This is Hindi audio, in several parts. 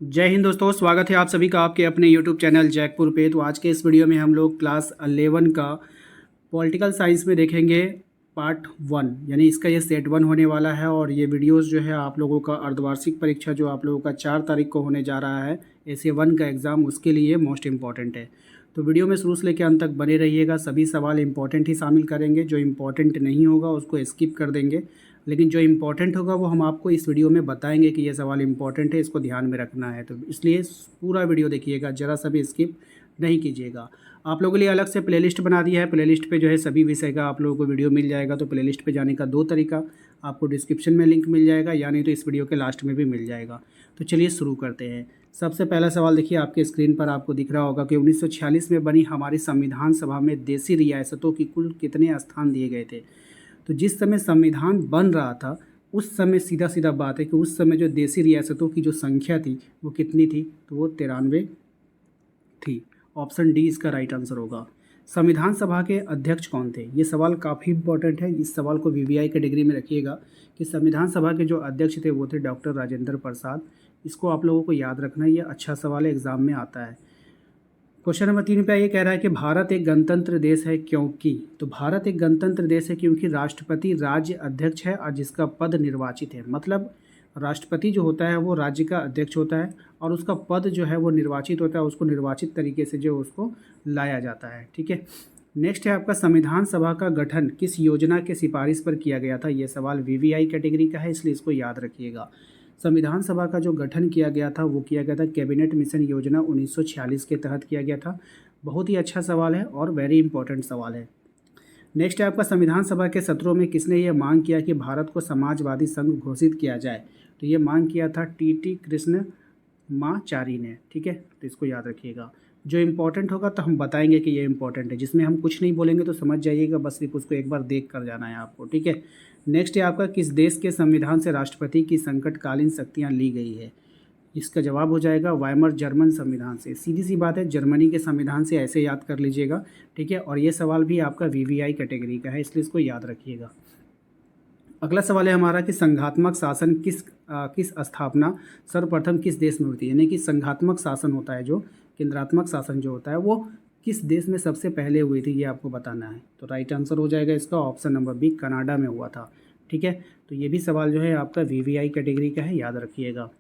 जय हिंद दोस्तों, स्वागत है आप सभी का आपके अपने YouTube चैनल जैकपुर पे। तो आज के इस वीडियो में हम लोग क्लास 11 का पॉलिटिकल साइंस में देखेंगे पार्ट 1, यानी इसका ये सेट 1 होने वाला है। और ये वीडियोस जो है आप लोगों का अर्धवार्षिक परीक्षा जो आप लोगों का 4 तारीख को होने जा रहा है, SA1 का एग्ज़ाम, उसके लिए मोस्ट इम्पॉर्टेंट है। तो वीडियो में शुरू से लेकर अंत तक बने रहिएगा। सभी सवाल इंपॉर्टेंट ही शामिल करेंगे, जो इम्पॉर्टेंट नहीं होगा उसको स्किप कर देंगे, लेकिन जो इम्पोर्टेंट होगा वो हम आपको इस वीडियो में बताएंगे कि ये सवाल इम्पोर्टेंट है, इसको ध्यान में रखना है। तो इसलिए पूरा वीडियो देखिएगा, ज़रा सा भी स्किप नहीं कीजिएगा। आप लोगों के लिए अलग से प्लेलिस्ट बना दिया है। प्लेलिस्ट पे जो है सभी विषय का आप लोगों को वीडियो मिल जाएगा। तो प्लेलिस्ट पे जाने का 2 तरीका, आपको डिस्क्रिप्शन में लिंक मिल जाएगा, या नहीं तो इस वीडियो के लास्ट में भी मिल जाएगा। तो चलिए शुरू करते हैं। सबसे पहला सवाल देखिए, आपके स्क्रीन पर आपको दिख रहा होगा कि 1946 में बनी हमारी संविधान सभा में देशी रियासतों की कुल कितने स्थान दिए गए थे। तो जिस समय संविधान बन रहा था उस समय सीधा सीधा बात है कि उस समय जो देशी रियासतों की जो संख्या थी वो कितनी थी, तो वो 93 थी। ऑप्शन डी इसका राइट आंसर होगा। संविधान सभा के अध्यक्ष कौन थे? ये सवाल काफ़ी इंपॉर्टेंट है, इस सवाल को VVI कैटेगरी में रखिएगा कि संविधान सभा के जो अध्यक्ष थे वो थे डॉक्टर राजेंद्र प्रसाद। इसको आप लोगों को याद रखना है, ये अच्छा सवाल है, एग्जाम में आता है। क्वेश्चन नंबर 3 पे ये कह रहा है कि भारत एक गणतंत्र देश है क्योंकि। तो भारत एक गणतंत्र देश है क्योंकि राष्ट्रपति राज्य अध्यक्ष है और जिसका पद निर्वाचित है। मतलब राष्ट्रपति जो होता है वो राज्य का अध्यक्ष होता है और उसका पद जो है वो निर्वाचित होता है, उसको निर्वाचित तरीके से जो उसको लाया जाता है। ठीक है, नेक्स्ट है आपका, संविधान सभा का गठन किस योजना के सिफारिश पर किया गया था? ये सवाल VVI कैटेगरी का है, इसलिए इसको याद रखिएगा। संविधान सभा का जो गठन किया गया था वो किया गया था कैबिनेट मिशन योजना 1946 के तहत किया गया था। बहुत ही अच्छा सवाल है और वेरी इंपॉर्टेंट सवाल है। नेक्स्ट है आपका, संविधान सभा के सत्रों में किसने ये मांग किया कि भारत को समाजवादी संघ घोषित किया जाए? तो ये मांग किया था TT कृष्णमाचारी ने। ठीक है, तो इसको याद रखिएगा। जो इम्पोर्टेंट होगा तो हम बताएंगे कि ये इंपॉर्टेंट है, जिसमें हम कुछ नहीं बोलेंगे तो समझ जाइएगा, बस सिर्फ उसको एक बार देख कर जाना है आपको। ठीक है, नेक्स्ट है आपका, किस देश के संविधान से राष्ट्रपति की संकटकालीन शक्तियाँ ली गई है? इसका जवाब हो जाएगा वाइमर जर्मन संविधान से। सीधी सी बात है, जर्मनी के संविधान से, ऐसे याद कर लीजिएगा। ठीक है, और ये सवाल भी आपका VVI कैटेगरी का है, इसलिए इसको याद रखिएगा। अगला सवाल है हमारा कि संघात्मक शासन किस स्थापना सर्वप्रथम किस देश में होती है? यानी कि संघात्मक शासन होता है, जो केंद्रात्मक शासन जो होता है वो किस देश में सबसे पहले हुई थी, ये आपको बताना है। तो राइट आंसर हो जाएगा इसका ऑप्शन नंबर बी, कनाडा में हुआ था। ठीक है, तो ये भी सवाल जो है आपका VVI कैटेगरी का है, याद रखिएगा।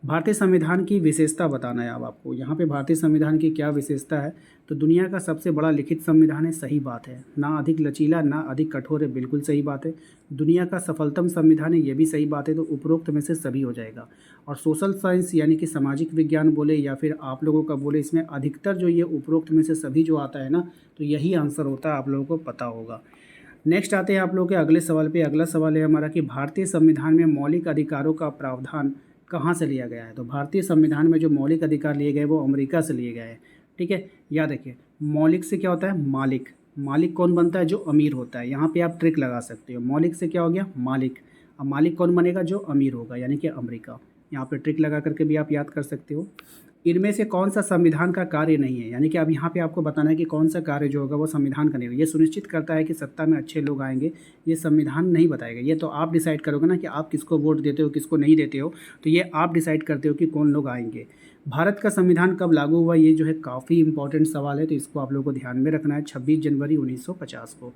भारतीय संविधान की विशेषता बताना है अब आपको। यहाँ पे भारतीय संविधान की क्या विशेषता है? तो दुनिया का सबसे बड़ा लिखित संविधान है, सही बात है। ना अधिक लचीला ना अधिक कठोर है, बिल्कुल सही बात है। दुनिया का सफलतम संविधान है, ये भी सही बात है। तो उपरोक्त में से सभी हो जाएगा। और सोशल साइंस यानी कि सामाजिक विज्ञान बोले या फिर आप लोगों का बोले, इसमें अधिकतर जो ये उपरोक्त में से सभी जो आता है ना, तो यही आंसर होता है, आप लोगों को पता होगा। नेक्स्ट आते हैं आप लोगों के अगले सवाल पे। अगला सवाल है हमारा कि भारतीय संविधान में मौलिक अधिकारों का प्रावधान कहाँ से लिया गया है? तो भारतीय संविधान में जो मौलिक अधिकार लिए गए वो अमेरिका से लिए गए हैं। ठीक है, याद रखिए, मौलिक से क्या होता है? मालिक। मालिक कौन बनता है? जो अमीर होता है। यहाँ पे आप ट्रिक लगा सकते हो, मौलिक से क्या हो गया? मालिक। अब मालिक कौन बनेगा? जो अमीर होगा, यानी कि अमेरिका। यहाँ पे ट्रिक लगा करके भी आप याद कर सकते हो। इनमें से कौन सा संविधान का कार्य नहीं है? यानी कि अब यहाँ पे आपको बताना है कि कौन सा कार्य जो होगा वो संविधान का नहीं होगा। ये सुनिश्चित करता है कि सत्ता में अच्छे लोग आएंगे, ये संविधान नहीं बताएगा। ये तो आप डिसाइड करोगे ना कि आप किसको वोट देते हो, किसको नहीं देते हो। तो ये आप डिसाइड करते हो कि कौन लोग आएंगे। भारत का संविधान कब लागू हुआ? ये जो है काफ़ी इंपॉर्टेंट सवाल है, तो इसको आप लोगों को ध्यान में रखना है। 26 जनवरी 1950 को।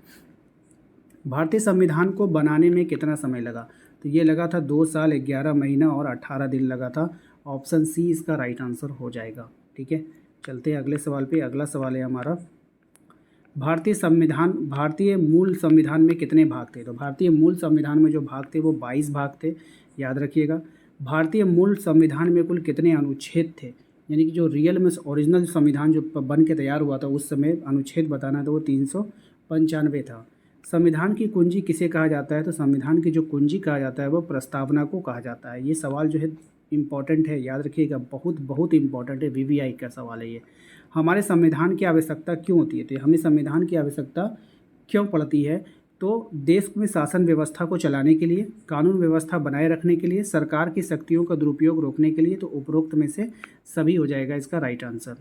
भारतीय संविधान को बनाने में कितना समय लगा? तो ये लगा था 2 साल 11 महीना और 18 दिन लगा था। ऑप्शन सी इसका राइट आंसर हो जाएगा। ठीक है, चलते हैं अगले सवाल पे। अगला सवाल है हमारा, भारतीय मूल संविधान में कितने भाग थे? तो भारतीय मूल संविधान में जो भाग थे वो 22 भाग थे, याद रखिएगा। भारतीय मूल संविधान में कुल कितने अनुच्छेद थे? यानी कि जो रियल में ओरिजिनल संविधान जो बन के तैयार हुआ था उस समय अनुच्छेद बताना था, वो 395 था। संविधान की कुंजी किसे कहा जाता है? तो संविधान की जो कुंजी कहा जाता है वो प्रस्तावना को कहा जाता है। ये सवाल जो है इम्पॉर्टेंट है, याद रखिएगा, बहुत बहुत इंपॉर्टेंट है, VVI का सवाल है ये। हमारे संविधान की आवश्यकता क्यों होती है? तो हमें संविधान की आवश्यकता क्यों पड़ती है? तो देश में शासन व्यवस्था को चलाने के लिए, कानून व्यवस्था बनाए रखने के लिए, सरकार की शक्तियों का दुरुपयोग रोकने के लिए। तो उपरोक्त में से सभी हो जाएगा इसका राइट आंसर।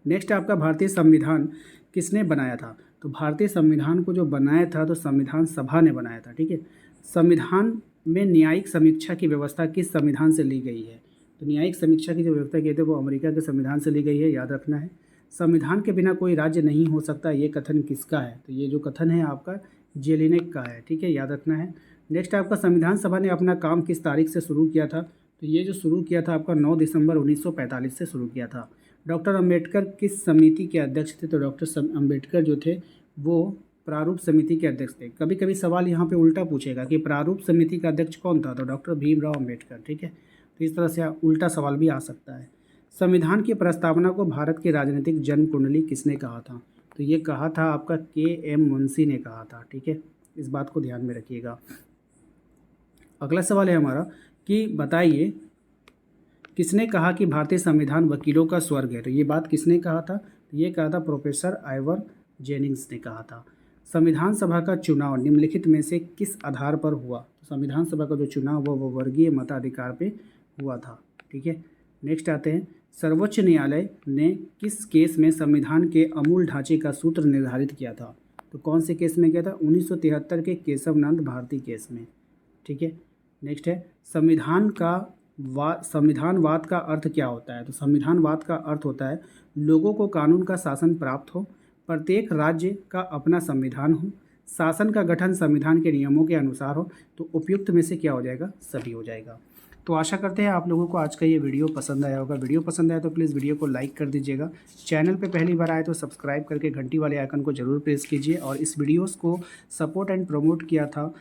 नेक्स्ट आपका, भारतीय संविधान किसने बनाया था? तो भारतीय संविधान को जो बनाया था तो संविधान सभा ने बनाया था। ठीक है, संविधान में न्यायिक समीक्षा की व्यवस्था किस संविधान से ली गई है? तो न्यायिक समीक्षा की जो व्यवस्था की थी वो अमेरिका के संविधान से ली गई है, याद रखना है। संविधान के बिना कोई राज्य नहीं हो सकता, ये कथन किसका है? तो ये जो कथन है आपका जेलिनेक का है, ठीक है, याद रखना है। नेक्स्ट आपका संविधान सभा ने अपना काम किस तारीख से शुरू किया था? तो ये जो शुरू किया था आपका 9 दिसंबर 1945 से शुरू किया था। डॉक्टर अंबेडकर किस समिति के अध्यक्ष थे? तो डॉक्टर अंबेडकर जो थे वो प्रारूप समिति के अध्यक्ष थे। कभी कभी सवाल यहाँ पे उल्टा पूछेगा कि प्रारूप समिति का अध्यक्ष कौन था? तो डॉक्टर भीमराव अंबेडकर, ठीक है। तो इस तरह से उल्टा सवाल भी आ सकता है। संविधान की प्रस्तावना को भारत की राजनीतिक जन्म कुंडली किसने कहा था? तो ये कहा था आपका के.एम. मुंशी ने कहा था, ठीक है, इस बात को ध्यान में रखिएगा। अगला सवाल है हमारा कि बताइए किसने कहा कि भारतीय संविधान वकीलों का स्वर्ग है? तो ये बात किसने कहा था? ये कहा था प्रोफेसर आइवर जेनिंग्स ने कहा था। संविधान सभा का चुनाव निम्नलिखित में से किस आधार पर हुआ? तो संविधान सभा का जो चुनाव हुआ वो वर्गीय मताधिकार पे हुआ था, ठीक है। नेक्स्ट आते हैं, सर्वोच्च न्यायालय ने किस केस में संविधान के अमूल ढांचे का सूत्र निर्धारित किया था? तो कौन से केस में किया था? 1973 के केशवनंद भारती केस में, ठीक है। नेक्स्ट है, संविधानवाद का अर्थ क्या होता है? तो संविधानवाद का अर्थ होता है लोगों को कानून का शासन प्राप्त हो, प्रत्येक राज्य का अपना संविधान हो, शासन का गठन संविधान के नियमों के अनुसार हो। तो उपयुक्त में से क्या हो जाएगा? सभी हो जाएगा। तो आशा करते हैं आप लोगों को आज का ये वीडियो पसंद आया होगा। वीडियो पसंद आया तो प्लीज़ वीडियो को लाइक कर दीजिएगा। चैनल पे पहली बार आए तो सब्सक्राइब करके घंटी वाले आइकन को ज़रूर प्रेस कीजिए। और इस वीडियोस को सपोर्ट एंड प्रमोट किया था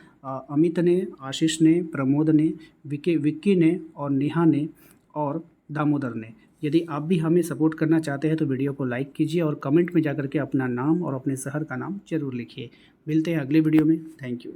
अमित ने, आशीष ने, प्रमोद ने, विक्की ने और नेहा ने और दामोदर ने। यदि आप भी हमें सपोर्ट करना चाहते हैं तो वीडियो को लाइक कीजिए और कमेंट में जाकर के अपना नाम और अपने शहर का नाम जरूर लिखिए। मिलते हैं अगले वीडियो में। Thank you.